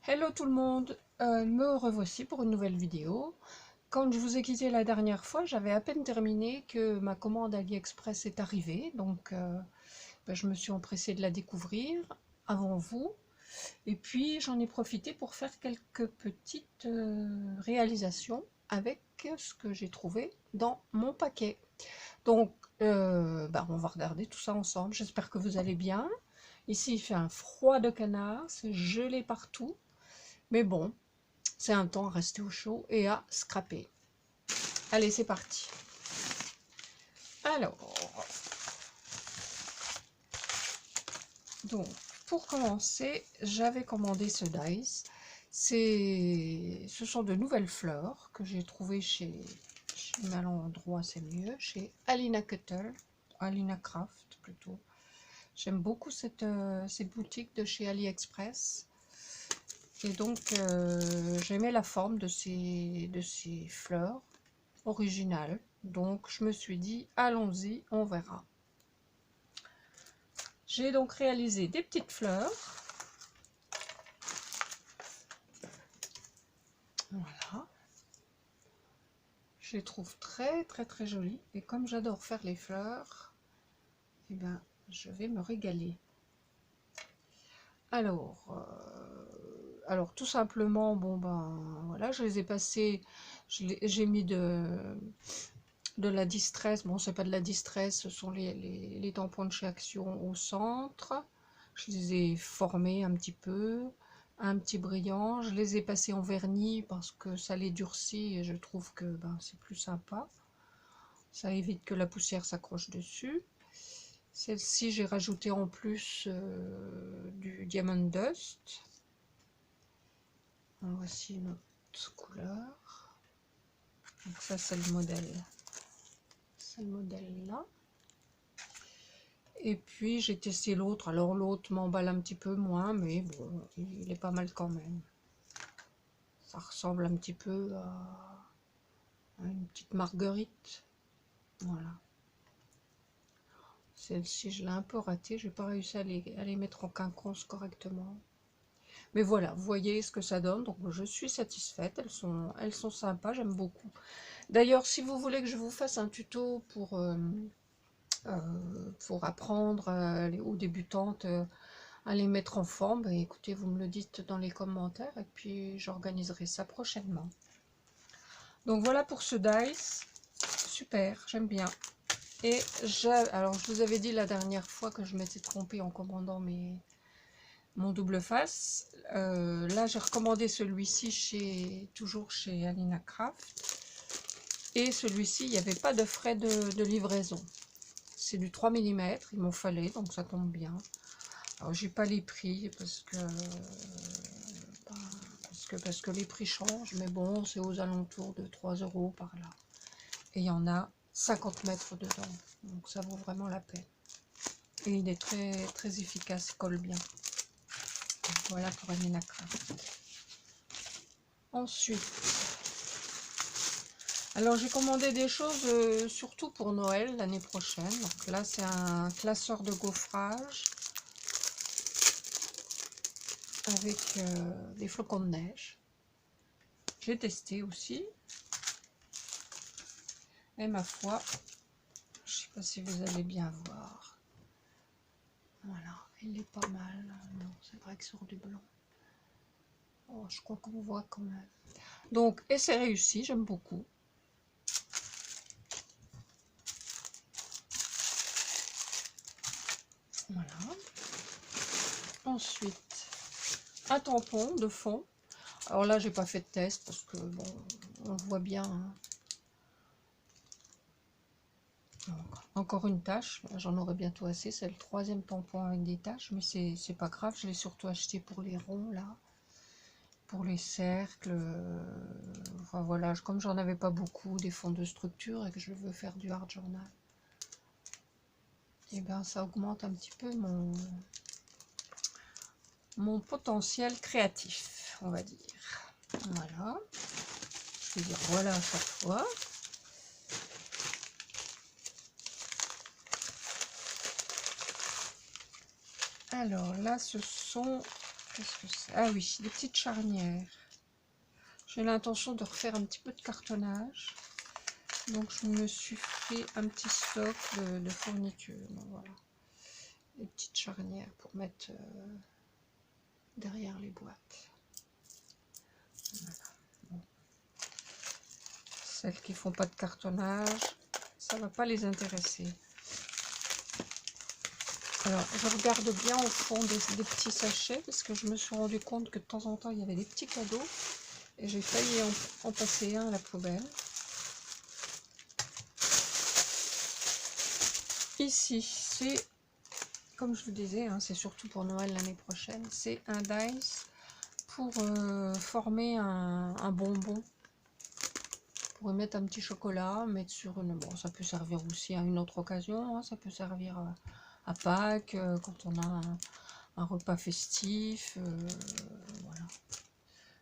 Hello tout le monde, me revoici pour une nouvelle vidéo. Quand je vous ai quitté la dernière fois, j'avais à peine terminé que ma commande AliExpress est arrivée, donc je me suis empressée de la découvrir avant vous. Et puis j'en ai profité pour faire quelques petites réalisations avec ce que j'ai trouvé dans mon paquet. Donc on va regarder tout ça ensemble, j'espère que vous allez bien. Ici il fait un froid de canard, c'est gelé partout. Mais bon, c'est un temps à rester au chaud et à scraper. Allez, c'est parti. Alors, donc, pour commencer, j'avais commandé ce dice. Ce sont de nouvelles fleurs que j'ai trouvées chez Malandroit, c'est mieux, chez Alina Cuttle, Alina Craft plutôt. J'aime beaucoup ces boutiques de chez AliExpress. Et donc, j'aimais la forme de ces fleurs originales. Donc, je me suis dit, allons-y, on verra. J'ai donc réalisé des petites fleurs. Voilà. Je les trouve très jolies. Et comme j'adore faire les fleurs, eh ben, je vais me régaler. Alors tout simplement, voilà, je les ai passées, j'ai mis de la distress. Bon, c'est pas de la distress, ce sont les tampons de chez Action au centre. Je les ai formés un petit peu, un petit brillant. Je les ai passés en vernis parce que ça les durcit et je trouve que c'est plus sympa. Ça évite que la poussière s'accroche dessus. Celle-ci, j'ai rajouté en plus du Diamond Dust. En voici une autre couleur. Donc ça, c'est le modèle. C'est le modèle là. Et puis j'ai testé l'autre. Alors l'autre m'emballe un petit peu moins, mais bon, il est pas mal quand même. Ça ressemble un petit peu à une petite marguerite. Voilà. Celle-ci, je l'ai un peu ratée. J'ai pas réussi à les mettre en quinconce correctement. Mais voilà, vous voyez ce que ça donne. Donc je suis satisfaite. Elles sont sympas. J'aime beaucoup. D'ailleurs, si vous voulez que je vous fasse un tuto pour apprendre aux débutantes à les mettre en forme, écoutez, vous me le dites dans les commentaires et puis j'organiserai ça prochainement. Donc voilà pour ce dice, super, j'aime bien. Et alors je vous avais dit la dernière fois que je m'étais trompée en commandant mon double face. Là j'ai recommandé celui-ci toujours chez Alina Craft. Et celui-ci, il n'y avait pas de frais de livraison. C'est du 3 mm, il m'en fallait, donc ça tombe bien. Alors j'ai pas les prix parce que les prix changent, mais bon, c'est aux alentours de 3 € par là. Et il y en a 50 mètres dedans, donc ça vaut vraiment la peine. Et il est très efficace, il colle bien. Donc, voilà pour Alina Craft. Ensuite, alors j'ai commandé des choses surtout pour Noël l'année prochaine. Donc là c'est un classeur de gaufrage avec des flocons de neige. J'ai testé aussi. Et ma foi, je sais pas si vous allez bien voir. Voilà, il est pas mal. Non, c'est vrai que sur du blanc. Oh, je crois qu'on voit quand même. Donc, et c'est réussi, j'aime beaucoup. Voilà. Ensuite, un tampon de fond. Alors là, j'ai pas fait de test parce que bon, on voit bien. Hein. Donc, encore une tache. J'en aurai bientôt assez. C'est le 3e tampon avec des taches, mais c'est pas grave. Je l'ai surtout acheté pour les ronds là. Pour les cercles, enfin voilà, comme j'en avais pas beaucoup des fonds de structure et que je veux faire du art journal, et bien ça augmente un petit peu mon potentiel créatif, on va dire. Voilà, je vais dire voilà à chaque fois. Alors là, ce sont Qu'est-ce que c'est? Ah oui, des petites charnières. J'ai l'intention de refaire un petit peu de cartonnage. Donc je me suis fait un petit stock de fournitures. Donc, voilà. Des petites charnières pour mettre derrière les boîtes. Voilà. Bon. Celles qui font pas de cartonnage, ça va pas les intéresser. Alors je regarde bien au fond des petits sachets parce que je me suis rendu compte que de temps en temps il y avait des petits cadeaux et j'ai failli en passer un à la poubelle. Ici c'est, comme je vous disais, hein, c'est surtout pour Noël l'année prochaine, c'est un dice pour former un bonbon. Pour y mettre un petit chocolat, mettre sur une... Bon, ça peut servir aussi à une autre occasion, hein, ça peut servir à Pâques, quand on a un repas festif, voilà.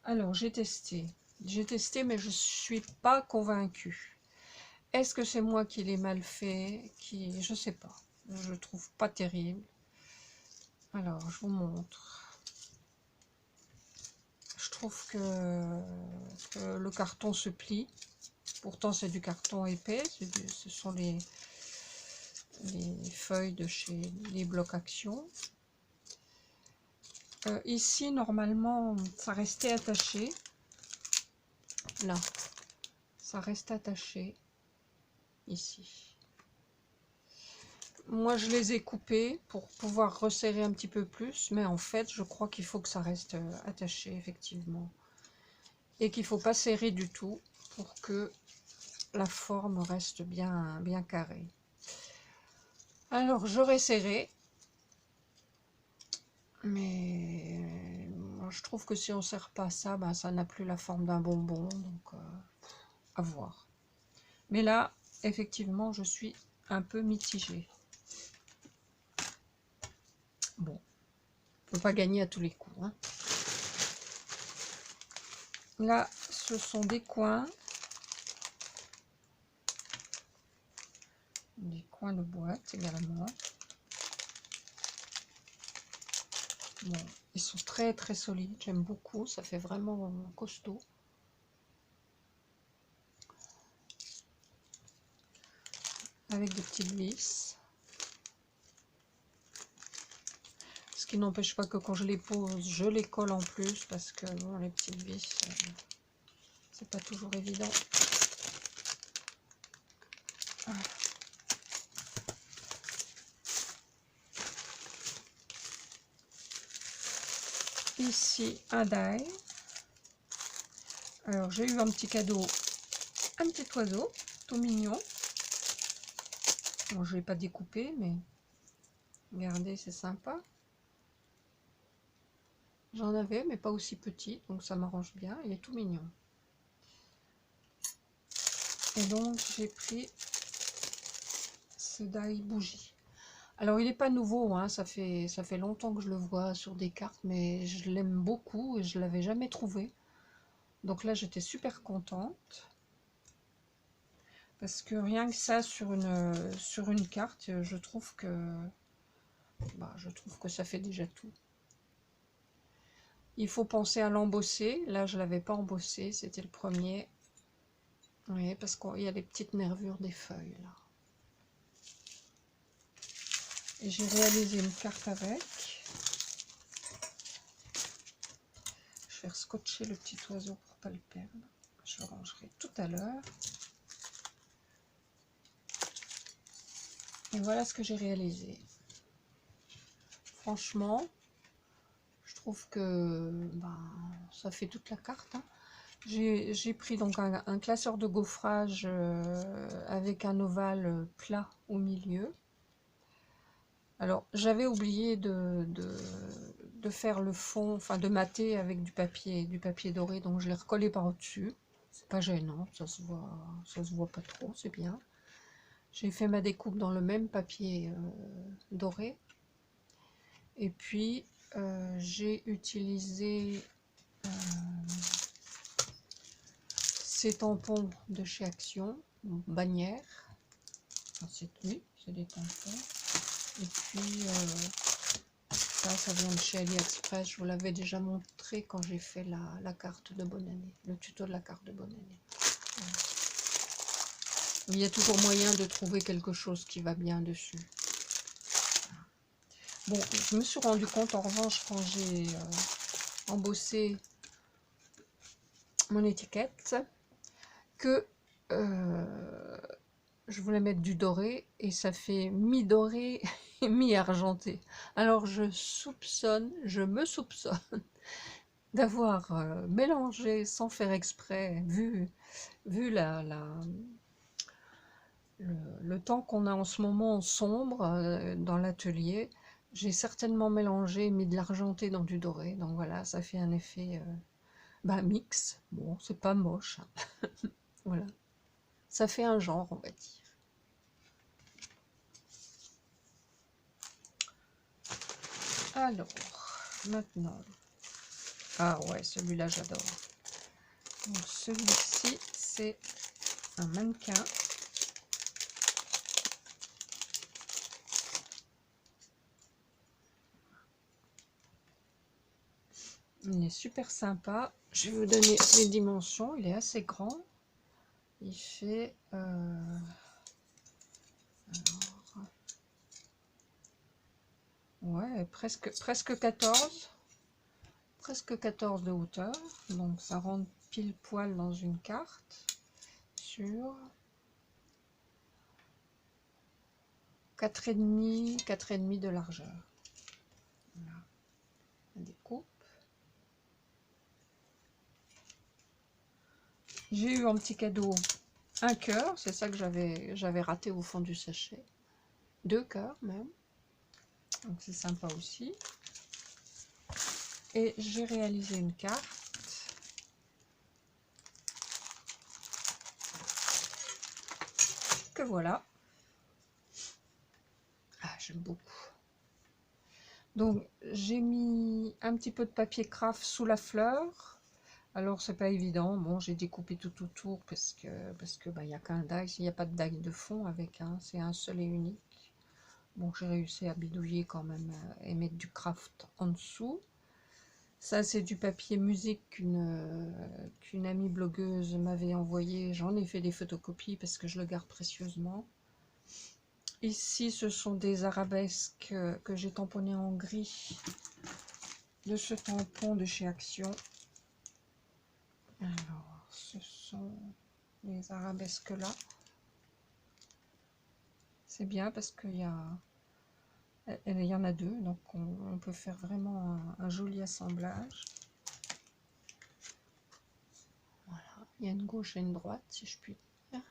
Alors, j'ai testé, mais je suis pas convaincue. Est-ce que c'est moi qui l'ai mal fait, je sais pas, je le trouve pas terrible. Alors, je vous montre. Je trouve que le carton se plie. Pourtant, c'est du carton épais. Ce sont les feuilles de chez les blocs Action. Ici, normalement, ça restait attaché. Là, ça reste attaché. Ici. Moi, je les ai coupés pour pouvoir resserrer un petit peu plus. Mais en fait, je crois qu'il faut que ça reste attaché, effectivement. Et qu'il ne faut pas serrer du tout pour que la forme reste bien carrée. Alors, j'aurais serré. Mais moi, je trouve que si on ne sert pas ça, ben, ça n'a plus la forme d'un bonbon. Donc, à voir. Mais là, effectivement, je suis un peu mitigée. Bon, on ne peut pas gagner à tous les coups. Hein. Là, ce sont des coins. Des coins de boîte également. Bon, ils sont très solides, j'aime beaucoup, ça fait vraiment costaud. Avec des petites vis. Ce qui n'empêche pas que quand je les pose, je les colle en plus parce que bon, les petites vis, c'est pas toujours évident. Voilà. Ici un die. Alors j'ai eu un petit cadeau, un petit oiseau tout mignon. Bon, je ne l'ai pas découpé, mais regardez, c'est sympa. J'en avais, mais pas aussi petit, donc ça m'arrange bien. Il est tout mignon. Et donc j'ai pris ce die bougie. Alors il n'est pas nouveau, hein, ça fait longtemps que je le vois sur des cartes, mais je l'aime beaucoup et je ne l'avais jamais trouvé. Donc là j'étais super contente. Parce que rien que ça sur une carte, je trouve que ça fait déjà tout. Il faut penser à l'embosser. Là je ne l'avais pas embossé, c'était le premier. Oui, parce qu'il y a les petites nervures des feuilles là. Et j'ai réalisé une carte avec. Je vais scotcher le petit oiseau pour ne pas le perdre. Je le rangerai tout à l'heure. Et voilà ce que j'ai réalisé. Franchement, je trouve que ça fait toute la carte. Hein. J'ai pris donc un classeur de gaufrage avec un ovale plat au milieu. Alors, j'avais oublié de faire le fond, enfin de mater avec du papier doré, donc je l'ai recollé par-dessus. C'est pas gênant, ça se voit pas trop, c'est bien. J'ai fait ma découpe dans le même papier doré. Et puis, j'ai utilisé ces tampons de chez Action, bannière. Enfin, oui, c'est des tampons. Et puis, ça vient de chez AliExpress. Je vous l'avais déjà montré quand j'ai fait la carte de bonne année, le tuto de la carte de bonne année. Voilà. Il y a toujours moyen de trouver quelque chose qui va bien dessus. Bon, je me suis rendu compte en revanche quand j'ai embossé mon étiquette que je voulais mettre du doré et ça fait mi-doré et mi-argenté. Alors je me soupçonne d'avoir mélangé sans faire exprès, vu le temps qu'on a en ce moment sombre dans l'atelier. J'ai certainement mélangé, mis de l'argenté dans du doré. Donc voilà, ça fait un effet mix. Bon, c'est pas moche. Voilà. Ça fait un genre, on va dire. Alors, maintenant. Ah ouais, celui-là, j'adore. Donc celui-ci, c'est un mannequin. Il est super sympa. Je vais vous donner les dimensions. Il est assez grand. Il fait... ouais, presque 14. Presque 14 de hauteur. Donc ça rentre pile poil dans une carte. Sur 4,5 de largeur. Voilà. La découpe. J'ai eu en petit cadeau un cœur, c'est ça que j'avais raté au fond du sachet. 2 cœurs même. Donc c'est sympa aussi. Et j'ai réalisé une carte. Que voilà. Ah, j'aime beaucoup. Donc j'ai mis un petit peu de papier craft sous la fleur. Alors c'est pas évident. Bon, j'ai découpé tout autour parce que il n'y a qu'un die. Il n'y a pas de die de fond avec un. C'est un seul et unique. Bon, j'ai réussi à bidouiller quand même et mettre du craft en dessous. Ça, c'est du papier musique qu'une amie blogueuse m'avait envoyé. J'en ai fait des photocopies parce que je le garde précieusement. Ici, ce sont des arabesques que j'ai tamponnées en gris de ce tampon de chez Action. Alors, ce sont les arabesques là. C'est bien parce qu'il y en a deux, donc on peut faire vraiment un joli assemblage. Voilà, il y a une gauche et une droite, si je puis dire.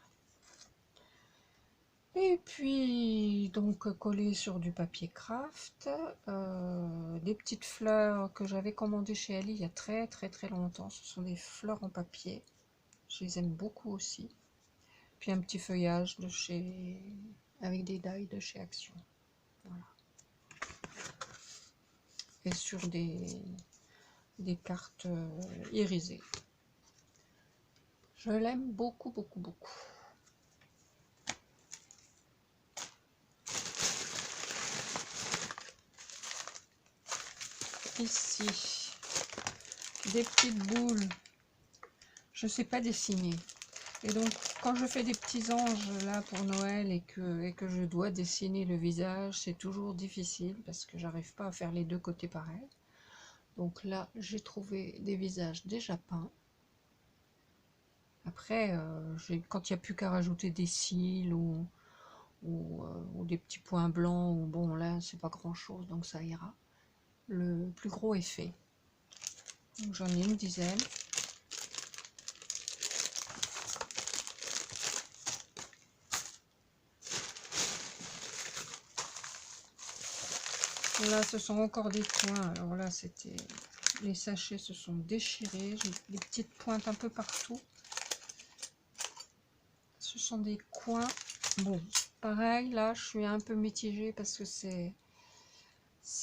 Et puis, donc, collé sur du papier craft, des petites fleurs que j'avais commandées chez Ali il y a très longtemps. Ce sont des fleurs en papier. Je les aime beaucoup aussi. Puis un petit feuillage de chez... avec des die de chez Action. Voilà. Et sur des cartes irisées. Je l'aime beaucoup. Ici, des petites boules. Je sais pas dessiner. Et donc, quand je fais des petits anges là pour Noël et que je dois dessiner le visage, c'est toujours difficile parce que j'arrive pas à faire les deux côtés pareils. Donc là, j'ai trouvé des visages déjà peints. Après, quand il n'y a plus qu'à rajouter des cils ou des petits points blancs, ou bon là, c'est pas grand chose, donc ça ira. Le plus gros est fait. J'en ai une dizaine. Là, ce sont encore des coins. Alors là, c'était... Les sachets se sont déchirés. J'ai des petites pointes un peu partout. Ce sont des coins. Bon, pareil, là, je suis un peu mitigée parce que c'est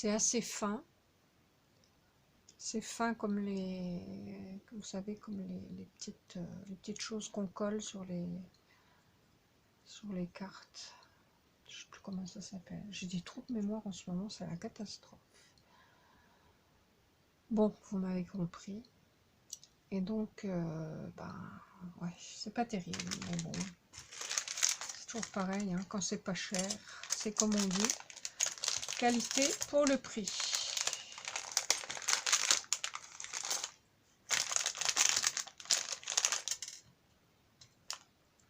assez fin. C'est fin comme vous savez, comme les petites choses qu'on colle sur les cartes. Je sais plus comment ça s'appelle. J'ai des trous de mémoire en ce moment, c'est la catastrophe. Bon, vous m'avez compris. Et donc, ouais, c'est pas terrible, mais bon, c'est toujours pareil, hein, quand c'est pas cher, c'est comme on dit, qualité pour le prix.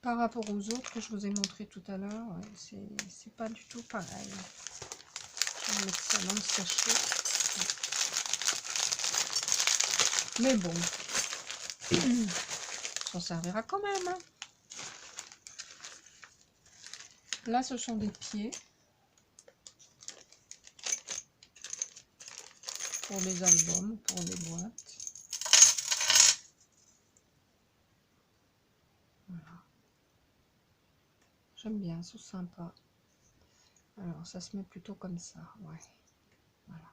Par rapport aux autres que je vous ai montré tout à l'heure, ouais, c'est pas du tout pareil. Je vais mettre ça dans le sachet. Mais bon, ça servira quand même. Hein. Là, ce sont des pieds pour les albums, pour les boîtes. Voilà. J'aime bien, c'est sympa. Alors, ça se met plutôt comme ça, ouais. Voilà.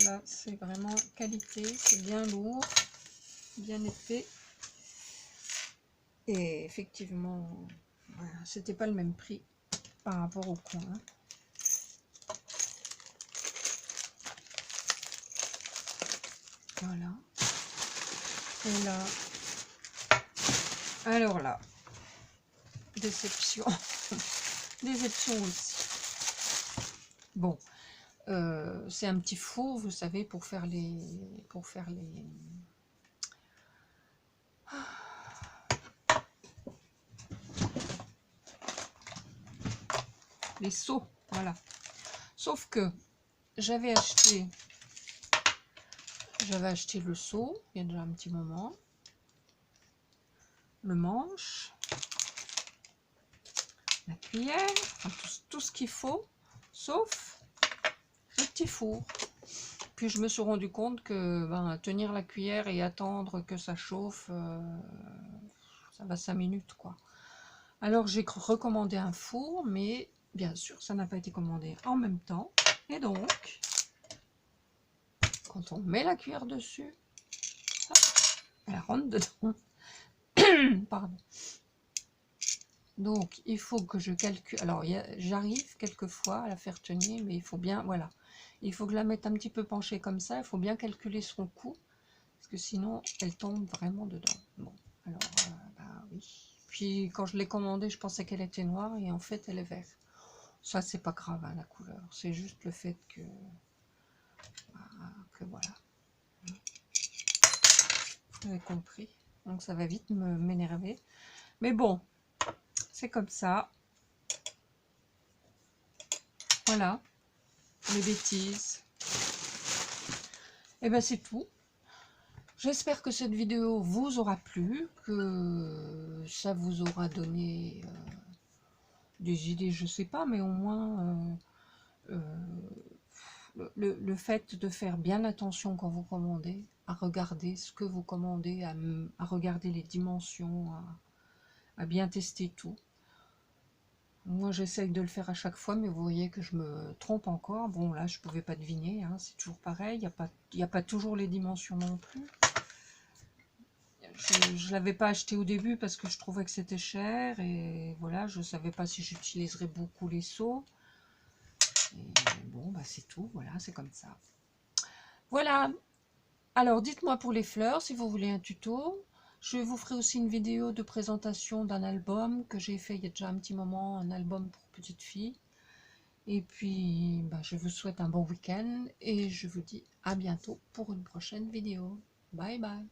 Là, c'est vraiment qualité, c'est bien lourd, bien épais. Et effectivement, voilà, c'était pas le même prix par rapport au coin. Voilà. Et là, alors là, déception. Déception aussi. Bon, c'est un petit four, vous savez, pour faire les seaux, voilà. Sauf que j'avais acheté le seau il y a déjà un petit moment, le manche, la cuillère, enfin, tout ce qu'il faut, sauf le petit four. Puis je me suis rendu compte que tenir la cuillère et attendre que ça chauffe, ça va 5 minutes quoi. Alors j'ai recommandé un four, mais bien sûr ça n'a pas été commandé en même temps. Et donc, quand on met la cuillère dessus, elle rentre dedans. Pardon. Donc il faut que je calcule. Alors j'arrive quelquefois à la faire tenir, mais il faut bien, voilà. Il faut que je la mette un petit peu penchée comme ça, il faut bien calculer son coût, parce que sinon elle tombe vraiment dedans. Bon, alors, oui. Puis quand je l'ai commandée, je pensais qu'elle était noire, et en fait elle est verte. Ça c'est pas grave, hein, la couleur, c'est juste le fait que voilà. Vous avez compris, donc ça va vite m'énerver. Mais bon, c'est comme ça. Voilà, les bêtises. Et ben c'est tout. J'espère que cette vidéo vous aura plu, que ça vous aura donné des idées, je sais pas, mais au moins le fait de faire bien attention quand vous commandez, à regarder ce que vous commandez, à regarder les dimensions, à bien tester tout. Moi j'essaye de le faire à chaque fois, mais vous voyez que je me trompe encore. Bon là je ne pouvais pas deviner, hein, c'est toujours pareil, il n'y a pas toujours les dimensions non plus. Je ne l'avais pas acheté au début parce que je trouvais que c'était cher, et voilà, je ne savais pas si j'utiliserais beaucoup les seaux. Et bon, c'est tout, voilà, c'est comme ça. Voilà, alors dites-moi pour les fleurs si vous voulez un tuto. Je vous ferai aussi une vidéo de présentation d'un album que j'ai fait il y a déjà un petit moment, un album pour petite fille. Et puis, je vous souhaite un bon week-end et je vous dis à bientôt pour une prochaine vidéo. Bye bye.